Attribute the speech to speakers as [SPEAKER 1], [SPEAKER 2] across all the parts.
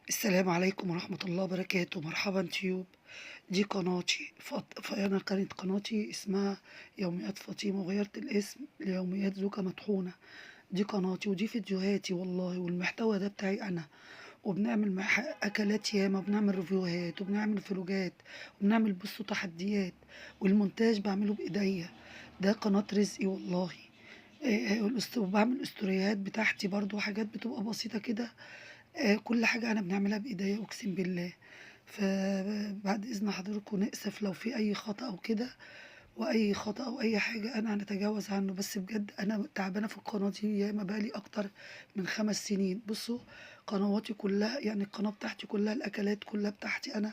[SPEAKER 1] السلام عليكم ورحمة الله وبركاته. مرحبا تيوب. دي قناتي فأنا كانت قناتي اسمها يوميات فاطمة، وغيرت الاسم ليوميات زوجة مطحونة. دي قناتي ودي فيديوهاتي والله، والمحتوى ده بتاعي أنا. وبنعمل أكلات ياما، بنعمل ريفيوهات وبنعمل فلوجات وبنعمل بصوا تحديات، والمونتاج بعمله بإيديا. ده قناة رزقي والله. وبعمل استوريات بتاعتي برضو، حاجات بتبقى بسيطة كده. كل حاجة أنا بنعملها بإيديا أقسم بالله. فبعد إذن حضراتكم نأسف لو في أي خطأ أو كده، وأي خطأ أو أي حاجة أنا هنتجاوز عنه. بس بجد أنا تعبانة في القناة دي ياما، بقالي أكتر من 5 سنين. بصوا قنواتي كلها، يعني القناة بتاعتي كلها الأكلات كلها بتاعتي أنا،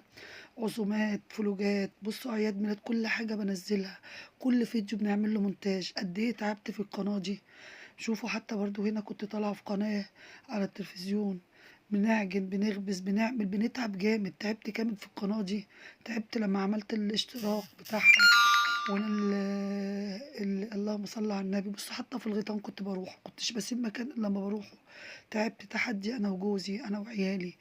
[SPEAKER 1] عزومات فلوجات، بصوا أعياد ميلاد، كل حاجة بنزلها. كل فيديو بنعمل له مونتاج. قد إيه تعبت في القناة دي. شوفوا حتى برضو هنا كنت طالعة في قناة على التلفزيون، بنعجن بنخبز بنعمل بنتعب جامد. تعبت جامد في القناة دي. تعبت لما عملت الاشتراك بتاعها اللهم صل على النبي. بصوا حتى في الغيطان كنت بروح، كنتش بسيب مكان إلا لما بروحه. تعبت تحدي أنا وجوزي أنا وعيالي.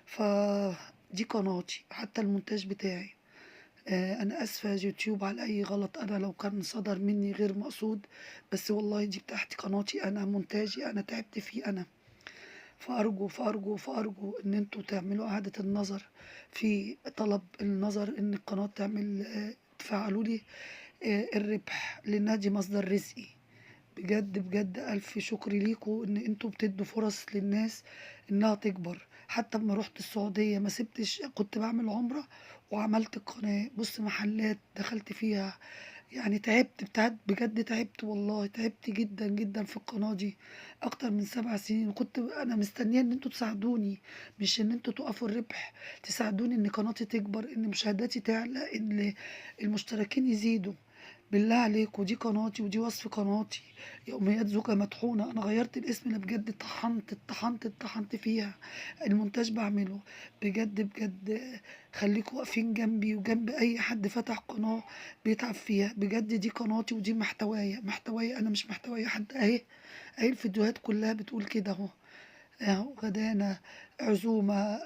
[SPEAKER 1] فدي قناتي حتى المونتاج بتاعي. أنا آسفة يا يوتيوب على أي غلط أنا لو كان صدر مني غير مقصود. بس والله دي بتاعتي قناتي أنا، مونتاجي أنا، تعبت فيه أنا. فأرجو إن انتوا تعملوا إعادة النظر في طلب النظر، إن القناة تعمل تفعلوا لي الربح، لأنها دي مصدر رزقي. بجد بجد ألف شكر ليكوا إن انتوا بتدوا فرص للناس إنها تكبر. حتى لما روحت السعودية ما سبتش، كنت بعمل عمرة وعملت القناة. بص محلات دخلت فيها، يعني تعبت بتاعت بجد، تعبت والله، تعبت جدا جدا في القناة دي أكتر من 7 سنين. وكنت أنا مستنية إن انتوا تساعدوني، مش إن انتوا توقفوا الربح. تساعدوني إن قناتي تكبر، إن مشاهداتي تعلى، إن المشتركين يزيدوا. بالله عليكم دي قناتي ودي وصف قناتي يوميات زوجة مطحونة. أنا غيرت الاسم، أنا بجد اتطحنت فيها. المونتاج بعمله بجد بجد. خليكوا واقفين جنبي وجنب أي حد فتح قناة بيتعب فيها. بجد دي قناتي ودي محتوايا أنا، مش محتوايا حد. أهي الفيديوهات كلها بتقول كده أهو. أهو غدانا، عزومة،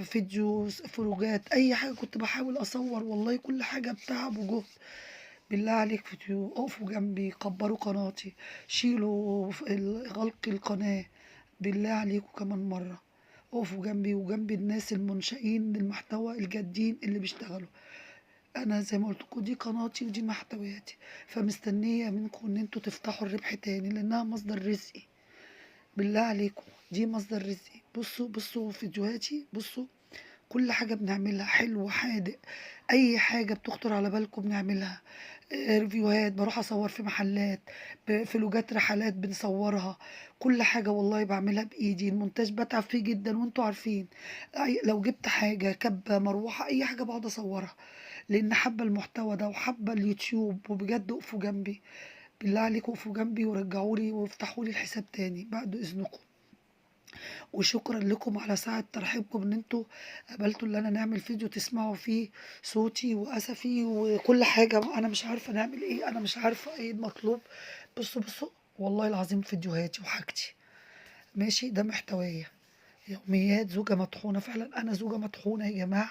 [SPEAKER 1] فيديو فروجات، أي حاجة كنت بحاول أصور والله، كل حاجة بتعب وجهد. بالله عليك فيديو اقفوا جنبي، كبروا قناتي، شيلوا غلق القناة. بالله عليكم كمان مرة اقفوا جنبي وجنب الناس المنشئين المحتوى الجادين اللي بيشتغلوا. انا زي ما قلت لكم دي قناتي ودي محتوياتي، فمستنية منكم ان انتوا تفتحوا الربح تاني، لانها مصدر رزقي. بالله عليكم دي مصدر رزقي. بصوا فيديوهاتي، بصوا كل حاجة بنعملها حلو حادق. أي حاجة بتخطر على بالكم بنعملها. ريفيوهات، بروح أصور في محلات، فلوجات رحلات بنصورها. كل حاجة والله بعملها بإيدي. المونتاج بتعب فيه جدا وانتوا عارفين. لو جبت حاجة كبة مروحة أي حاجة بقعد أصورها، لأن حابة المحتوى ده وحابة اليوتيوب. وبجد اقفوا جنبي، بالله عليكم اقفوا جنبي ورجعولي وافتحولي الحساب تاني بعد إذنكم. وشكرا لكم على ساعة ترحيبكم، ان انتوا قبلتوا ان انا نعمل فيديو تسمعوا فيه صوتي واسفي وكل حاجة. انا مش عارفة نعمل ايه، انا مش عارفة ايه المطلوب. بصوا والله العظيم فيديوهاتي وحاجتي ماشي. ده محتوايا يوميات زوجة مطحونة، فعلا انا زوجة مطحونة يا جماعة.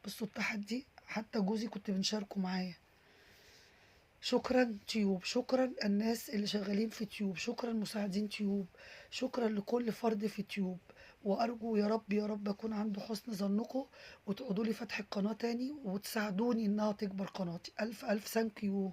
[SPEAKER 1] بصوا التحدي حتى جوزي كنت بنشاركه معايا. شكرا تيوب، شكرا الناس اللي شغالين في تيوب، شكرا مساعدين تيوب، شكرا لكل فرد في تيوب. وارجو يا رب يا رب اكون عند حسن ظنكم، وتقعدوا لي فتح القناة تاني وتساعدوني انها تكبر قناتي. الف الف ثانك يو.